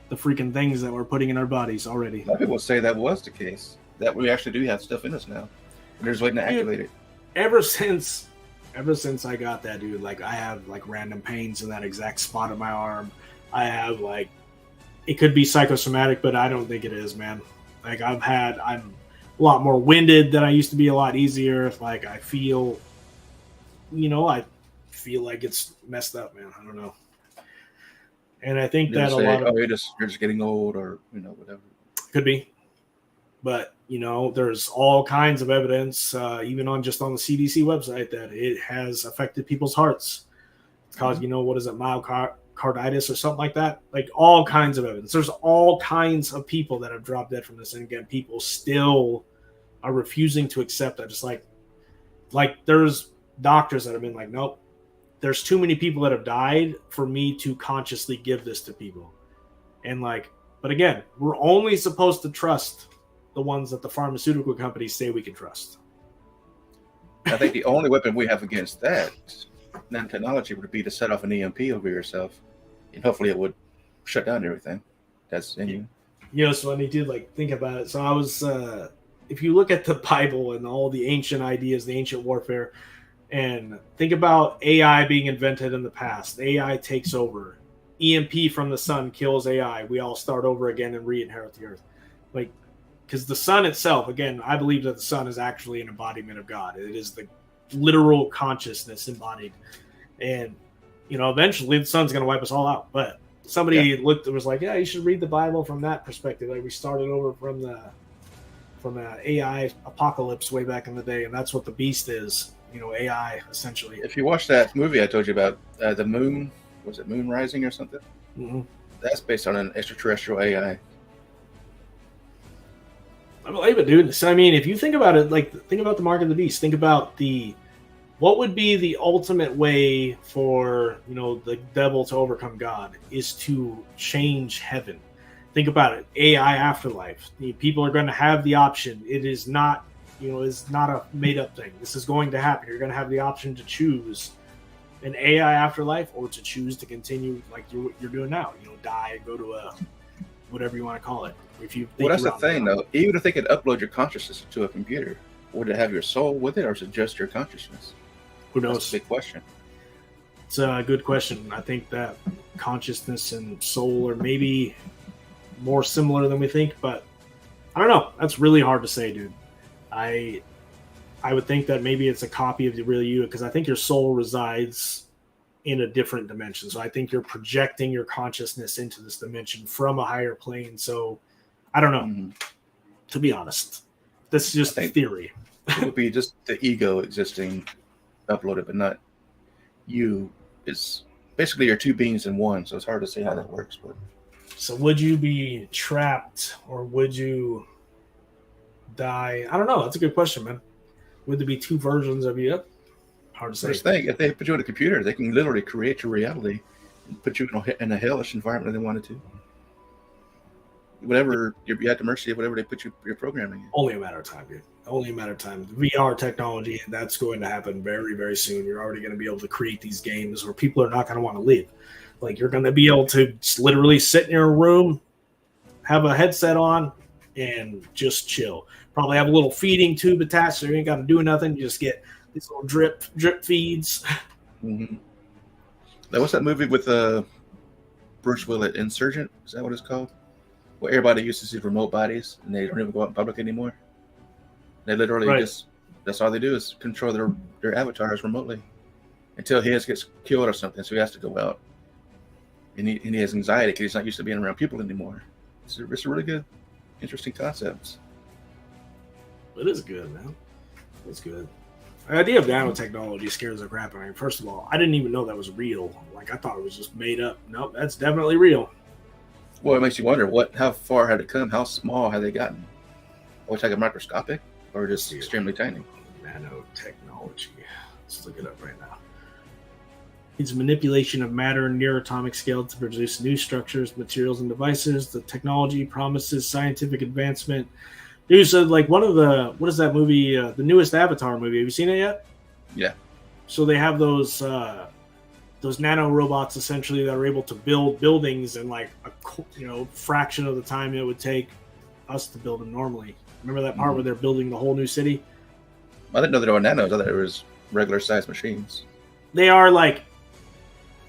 the freaking things that we're putting in our bodies already. A lot of people say that was the case. That we actually do have stuff in us now. We're just waiting to activate it. Ever since I got that, dude, like I have like random pains in that exact spot of my arm. I have like, it could be psychosomatic, but I don't think it is, man. Like I'm a lot more winded than I used to be, a lot easier. Like I feel like it's messed up, man. I don't know. And I think that you're just getting old, or whatever. Could be. But there's all kinds of evidence, even on the CDC website, that it has affected people's hearts. It's caused, what is it, myocarditis or something like that? Like all kinds of evidence. There's all kinds of people that have dropped dead from this, and again, people still are refusing to accept that. Just like there's doctors that have been like, nope, there's too many people that have died for me to consciously give this to people. And but again, we're only supposed to trust the ones that the pharmaceutical companies say we can trust. I think the only weapon we have against that nanotechnology would be to set off an EMP over yourself, and hopefully it would shut down everything that's in you. So when you did think about it, so I was, if you look at the Bible and all the ancient ideas, the ancient warfare, and think about AI being invented in the past, AI takes over, EMP from the sun kills AI, we all start over again and re-inherit the earth. Because the sun itself, again, I believe that the sun is actually an embodiment of God. It is the literal consciousness embodied. And, eventually the sun's going to wipe us all out. But somebody looked and was like, yeah, you should read the Bible from that perspective. Like we started over from the AI apocalypse way back in the day. And that's what the beast is, AI, essentially. If you watch that movie I told you about, the moon, was it Moon Rising or something? Mm-hmm. That's based on an extraterrestrial AI. I believe it, dude. So, I mean, if you think about it, think about the mark of the beast. Think about what would be the ultimate way for, the devil to overcome God is to change heaven. Think about it. AI afterlife. People are going to have the option. It is not, is not a made up thing. This is going to happen. You're going to have the option to choose an AI afterlife or to choose to continue like you're doing now. Die and go to a whatever you want to call it. That's the thing, though. Even if they could upload your consciousness to a computer, would it have your soul with it, or is it just your consciousness? Who knows? That's a big question. It's a good question. I think that consciousness and soul are maybe more similar than we think, but I don't know. That's really hard to say, dude. I would think that maybe it's a copy of the real you, because I think your soul resides in a different dimension. So I think you're projecting your consciousness into this dimension from a higher plane. So I don't know, to be honest. This is just theory. It would be just the ego existing uploaded, but not you. It's basically you're two beings in one, so it's hard to say how that works. But so would you be trapped or would you die? I don't know. That's a good question, man. Would there be two versions of you? Hard to say. First thing, if they put you in a computer, they can literally create your reality and put you in a hellish environment if they wanted to. Whatever, you're at the mercy of whatever they put your programming in. Only a matter of time, dude. Only a matter of time. VR technology, that's going to happen very, very soon. You're already going to be able to create these games where people are not going to want to leave. Like, you're going to be able to literally sit in your room, have a headset on, and just chill. Probably have a little feeding tube attached, so you ain't got to do nothing. You just get these little drip feeds. Mm-hmm. Now, what's that movie with Bruce Willis, Insurgent? Is that what it's called? Where everybody used to see remote bodies, and they don't even go out in public anymore. They literally that's all they do is control their avatars remotely until his gets killed or something. So he has to go out, and he has anxiety because he's not used to being around people anymore. It's a really good, interesting concept. It is good, man. It's good. The idea of nanotechnology scares the crap out of me. First of all, I didn't even know that was real. Like, I thought it was just made up. Nope, that's definitely real. Well, it makes you wonder how far had it come? How small have they gotten? Are we talking microscopic or just extremely tiny? Nanotechnology. Let's look it up right now. It's manipulation of matter near atomic scale to produce new structures, materials, and devices. The technology promises scientific advancement. Dude, so like what is that movie? The newest Avatar movie. Have you seen it yet? Yeah. So they have those nano robots essentially that are able to build buildings in like a fraction of the time it would take us to build them normally. Remember that part where they're building the whole new city? I didn't know they were nanos. I thought it was regular sized machines. They are like,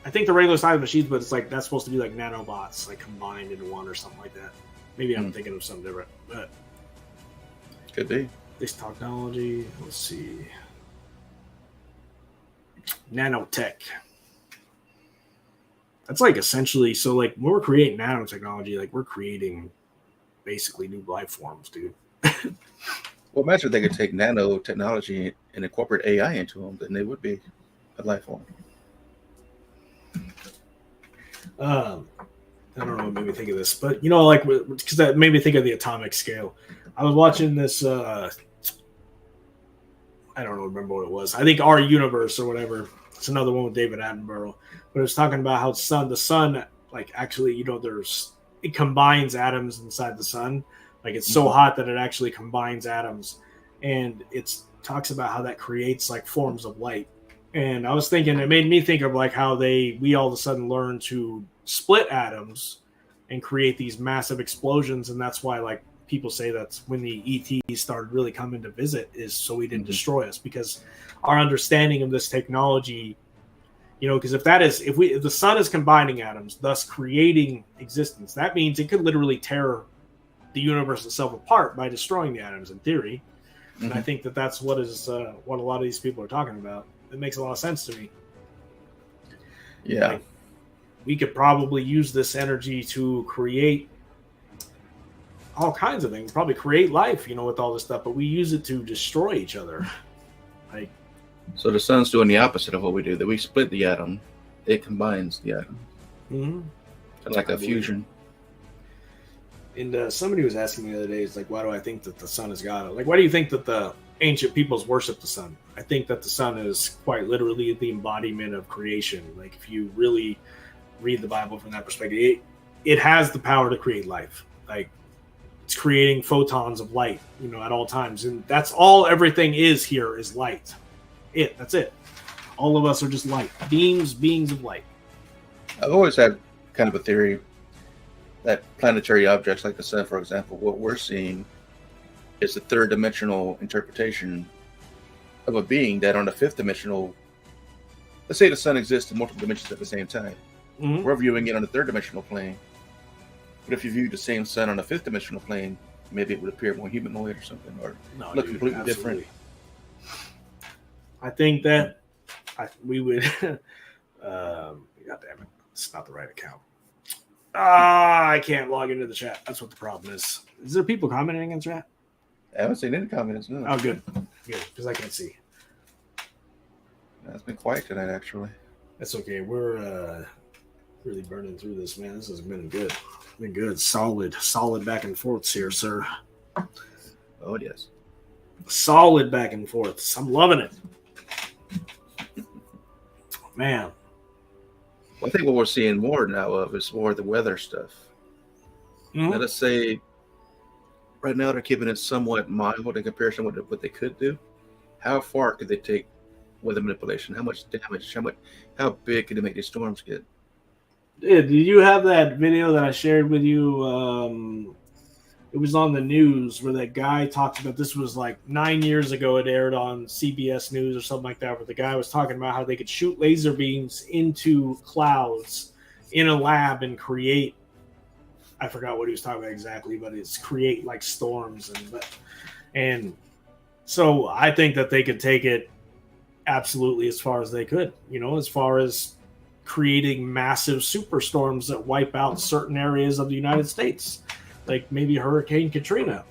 I think the regular sized machines, but it's like that's supposed to be like nanobots, like combined into one or something like that. Maybe I'm thinking of something different, but could be. This technology. Let's see. Nanotech. That's like essentially, so like when we're creating nanotechnology, like we're creating basically new life forms, dude. Well, imagine if they could take nanotechnology and incorporate AI into them, then they would be a life form. I don't know what made me think of this, but like because that made me think of the atomic scale. I was watching this. I don't remember what it was. I think Our Universe or whatever. It's another one with David Attenborough, but it was talking about how the sun, like actually, it combines atoms inside the sun. Like it's so hot that it actually combines atoms, and it talks about how that creates like forms of light. And I was thinking, it made me think of like how we all of a sudden learn to split atoms and create these massive explosions, and that's why like people say that's when the ETs started really coming to visit, is so he didn't destroy us, because our understanding of this technology, because if the sun is combining atoms, thus creating existence, that means it could literally tear the universe itself apart by destroying the atoms in theory. And I think that's what a lot of these people are talking about. It makes a lot of sense to me. Yeah. Like, we could probably use this energy to create all kinds of things, probably create life, with all this stuff, but we use it to destroy each other. Like, so the sun's doing the opposite of what we do, that we split the atom, it combines the atom. Mm-hmm. It's like a fusion. And somebody was asking me the other day, it's like, why do I think that the sun is God? Like, why do you think that the ancient peoples worship the sun? I think that the sun is quite literally the embodiment of creation. Like, if you really read the Bible from that perspective, it has the power to create life. Like, it's creating photons of light, at all times. And that's all everything is here is light. That's it. All of us are just light. Beings of light. I've always had kind of a theory that planetary objects like the sun, for example, what we're seeing is the third dimensional interpretation of a being that on the fifth dimensional, let's say the sun exists in multiple dimensions at the same time. Mm-hmm. We're viewing it on the third dimensional plane. But if you view the same sun on a fifth dimensional plane, maybe it would appear more humanoid or something, or look completely different. I think that we would God damn it. It's not the right account. I can't log into the chat. That's what the problem is. Is there people commenting in chat? I haven't seen any comments. No. Oh, good. Good, because I can't see. It's been quiet tonight, actually. That's okay. We're really burning through this, man. This has been good. Been good. Solid back and forths here, sir. Oh, yes. Solid back and forths. I'm loving it. Man. Well, I think what we're seeing more now of is more of the weather stuff. Mm-hmm. Let us say right now they're keeping it somewhat mild in comparison with what they could do. How far could they take weather manipulation? How much damage? How big could they make these storms get? Did you have that video that I shared with you? It was on the news where that guy talked about, this was like 9 years ago. It aired on CBS News or something like that, where the guy was talking about how they could shoot laser beams into clouds in a lab and create, I forgot what he was talking about exactly, but it's create like storms. And so I think that they could take it absolutely as far as they could, as far as creating massive superstorms that wipe out certain areas of the United States. Like maybe Hurricane Katrina.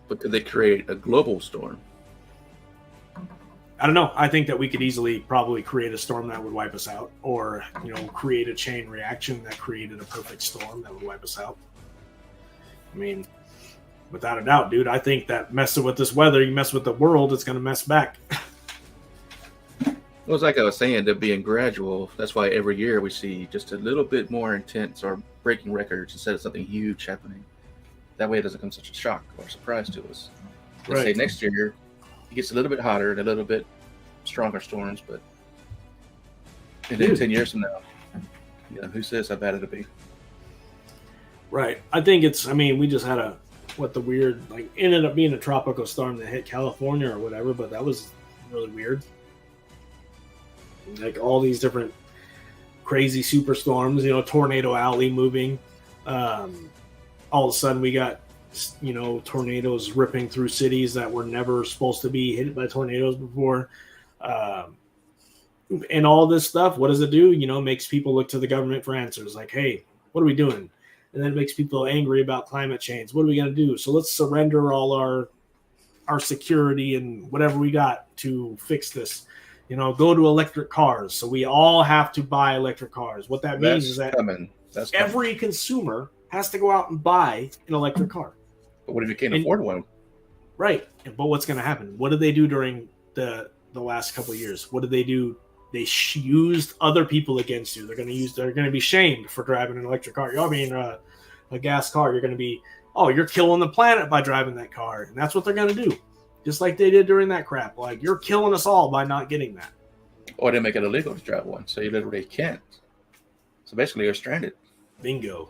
But could they create a global storm? I don't know. I think that we could easily probably create a storm that would wipe us out, or create a chain reaction that created a perfect storm that would wipe us out. I mean, without a doubt, dude. I think that messing with this weather, you mess with the world, it's going to mess back. Well, it's like I was saying, they're being gradual. That's why every year we see just a little bit more intense or breaking records instead of something huge happening. That way it doesn't come such a shock or surprise to us. Let's say next year it gets a little bit hotter and a little bit stronger storms, and then 10 years from now, who says how bad it'll be? Right. I think we just had ended up being a tropical storm that hit California or whatever, but that was really weird. Like all these different crazy superstorms, Tornado Alley moving. All of a sudden we got, tornadoes ripping through cities that were never supposed to be hit by tornadoes before. And all this stuff, what does it do? Makes people look to the government for answers. Like, hey, what are we doing? And then it makes people angry about climate change. What are we going to do? So let's surrender all our security and whatever we got to fix this. Go to electric cars. So we all have to buy electric cars. What that means is that every consumer has to go out and buy an electric car. But what if you can't afford one? Right. But what's going to happen? What did they do during the last couple of years? What did they do? They used other people against you. They're going to be shamed for driving an electric car. A gas car. You're going to be, you're killing the planet by driving that car. And that's what they're going to do. Just like they did during that crap. Like, you're killing us all by not getting that. Or they make it illegal to drive one, so you literally can't. So basically, you're stranded. Bingo.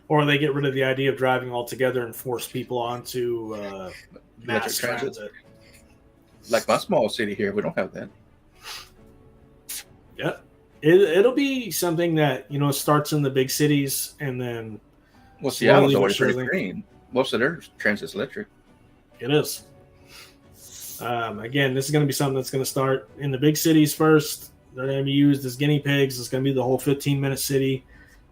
Or they get rid of the idea of driving altogether and force people onto mass transit. Like my small city here, we don't have that. Yeah. It'll be something that, starts in the big cities and then... Well, Seattle's already pretty green. Most of their transit's electric. It is. Again, this is going to be something that's going to start in the big cities first. They're going to be used as guinea pigs. It's going to be the whole 15-minute city.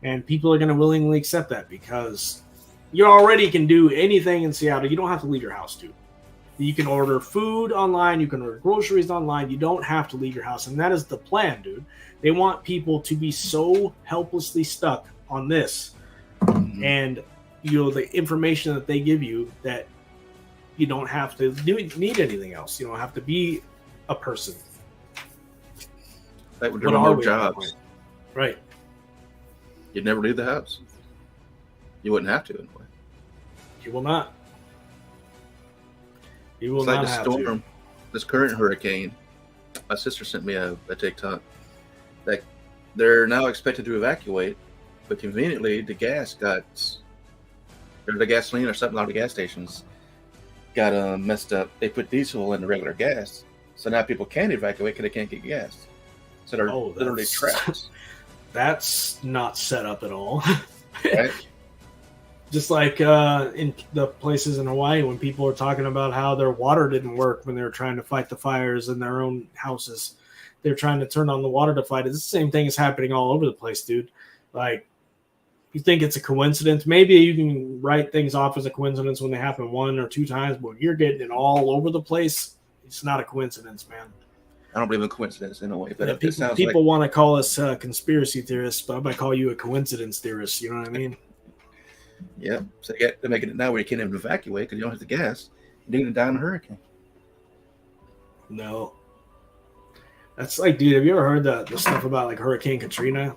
And people are going to willingly accept that because you already can do anything in Seattle. You don't have to leave your house, dude. You can order food online. You can order groceries online. You don't have to leave your house. And that is the plan, dude. They want people to be so helplessly stuck on this. Mm-hmm. And, the information that they give you that you don't have to need anything else. You don't have to be a person. That would do remote jobs. Right. You'd never leave the house. You wouldn't have to anyway. You will not. You will it's not like have storm, to. This current hurricane. My sister sent me a TikTok that they're now expected to evacuate, but conveniently the gasoline or something out of the gas stations got messed up. They put diesel in the regular gas, so now people can't evacuate because they can't get gas. So they're literally trapped. That's not set up at all. Right? Just like in the places in Hawaii when people are talking about how their water didn't work when they were trying to fight the fires in their own houses. they're trying to turn on the water to fight it. It's the same thing is happening all over the place, dude. Like, you think it's a coincidence. Maybe you can write things off as a coincidence when they happen 1 or 2 times, but you're getting it all over the place. It's not a coincidence, man. I don't believe in coincidence in a way, but people want to call us conspiracy theorists, but I might call you a coincidence theorist. You know what I mean? Yeah. So they're making it now where you can't even evacuate because you don't have the gas. You're going to die in a hurricane. No. That's like, dude, have you ever heard the stuff about like Hurricane Katrina?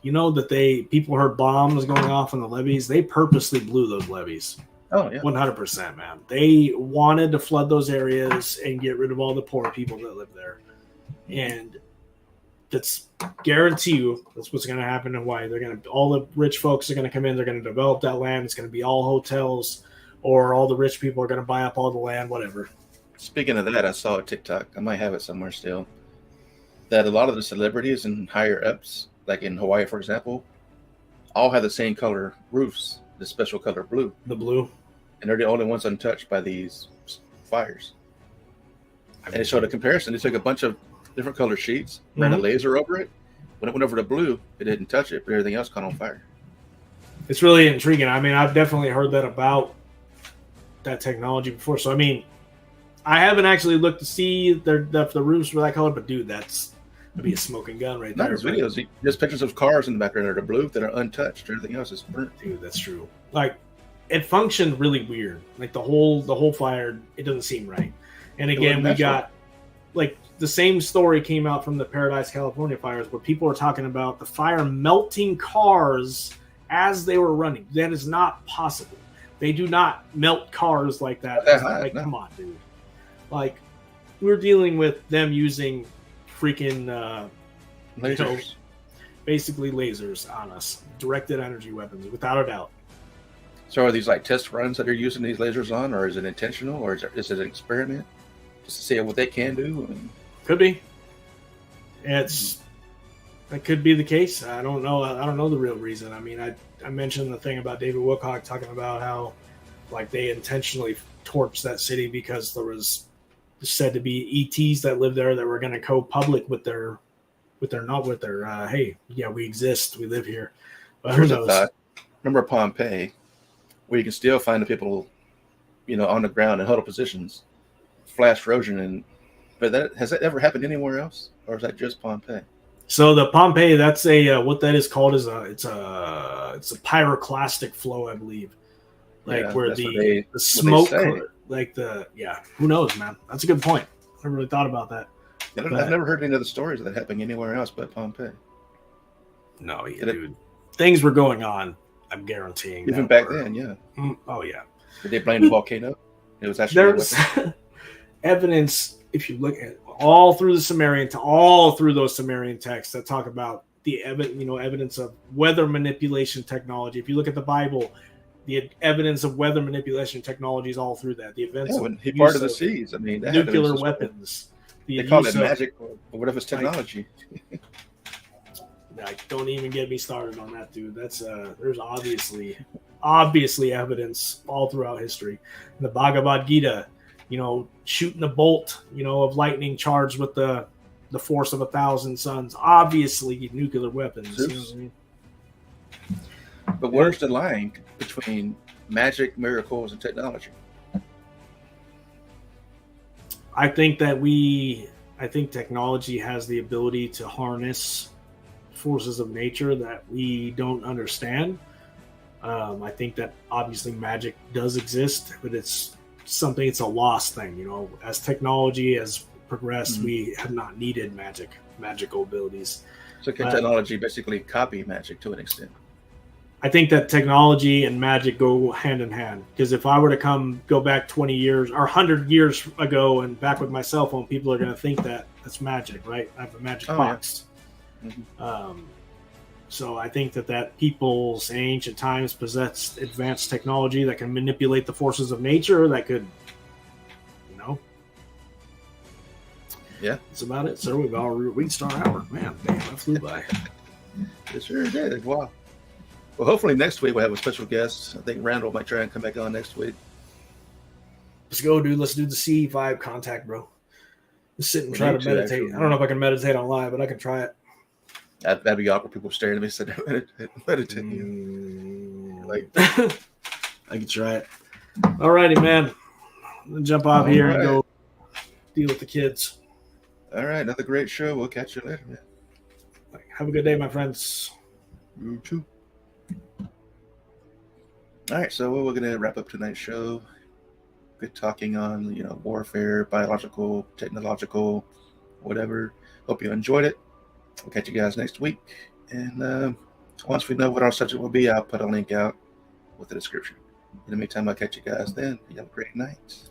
You know that people heard bombs going off on the levees. They purposely blew those levees. Oh, yeah. 100%, man. They wanted to flood those areas and get rid of all the poor people that live there. And that's guarantee you that's what's going to happen in Hawaii. All the rich folks are going to come in. They're going to develop that land. It's going to be all hotels, or all the rich people are going to buy up all the land, whatever. Speaking of that, I saw a TikTok. I might have it somewhere still. That a lot of the celebrities and higher ups, like in Hawaii, for example, all have the same color roofs, the special color blue. The blue. And they're the only ones untouched by these fires. And they showed a comparison. They took a bunch of different color sheets, ran a laser over it. When it went over to blue, it didn't touch it, but everything else caught on fire. It's really intriguing. I mean, I've definitely heard that about that technology before. So, I mean, I haven't actually looked to see if the roofs were that color, but dude, that'd be a smoking gun right there. Not videos. There's pictures of cars in the background that are blue that are untouched. Everything else is burnt. Dude, that's true. Like, it functioned really weird. Like the whole fire, it doesn't seem right. And again, we got like the same story came out from the Paradise, California fires, where people are talking about the fire melting cars as they were running. That is not possible. They do not melt cars like that. Like, come on, dude. Like, we're dealing with them using freaking lasers, basically lasers on us, directed energy weapons, without a doubt. So, are these like test runs that they're using these lasers on, or is it intentional, or is it an experiment just to see what they can do? Could be. That could be the case. I don't know. I don't know the real reason. I mean, I mentioned the thing about David Wilcock talking about how, like, they intentionally torched that city because there was said to be ETs that lived there that were going to go public with their hey, yeah, we exist, we live here. But who knows? Remember Pompeii, where you can still find the people, on the ground in huddle positions, flash erosion, but has that ever happened anywhere else, or is that just Pompeii? So the Pompeii, that's what that is called is it's a pyroclastic flow, I believe. Like where the smoke, who knows, man? That's a good point. I never really thought about that. I've never heard any other stories of that happening anywhere else but Pompeii. No, dude. Things were going on, I'm guaranteeing. Even back then, yeah. Oh, yeah. Did they blame the volcano? It was actually there's evidence, if you look at all through those Sumerian texts that talk about the evidence of weather manipulation technology. If you look at the Bible, the evidence of weather manipulation technology is all through that. The events when he parted the seas. I mean, nuclear weapons. They call it magic or whatever it's technology. Don't even get me started on that, dude. That's there's obviously evidence all throughout history. In the Bhagavad Gita, shooting a bolt, of lightning charged with the force of 1,000 suns. Obviously, nuclear weapons. You know what I mean? But where's the line between magic, miracles, and technology? I think technology has the ability to harness forces of nature that we don't understand. I think that obviously magic does exist, but it's a lost thing. As technology has progressed, we have not needed magical abilities. So can technology basically copy magic to an extent? I think that technology and magic go hand in hand, because if I were to go back 20 years or 100 years ago and back with my cell phone, people are going to think that that's magic, right? I have a magic box. Yeah. Mm-hmm. So I think that people's in ancient times possessed advanced technology that can manipulate the forces of nature that could, Yeah. That's about it, sir. We've reached our hour. Man, damn, that flew by. It sure did. Wow. Well, hopefully next week we'll have a special guest. I think Randall might try and come back on next week. Let's go, dude. Let's do the C5 contact, bro. Just sit and We try to need to, meditate. actually. I don't know if I can meditate on live, but I can try it. That'd be awkward. People staring at me, said, "Meditate." Like, I can try it. All righty, man. I'm gonna jump off here and go deal with the kids. All right, another great show. We'll catch you later, man. Have a good day, my friends. You too. All right, so we're gonna wrap up tonight's show. Good talking on warfare, biological, technological, whatever. Hope you enjoyed it. We'll catch you guys next week. And once we know what our subject will be, I'll put a link out with the description. In the meantime, I'll catch you guys then. You have a great night.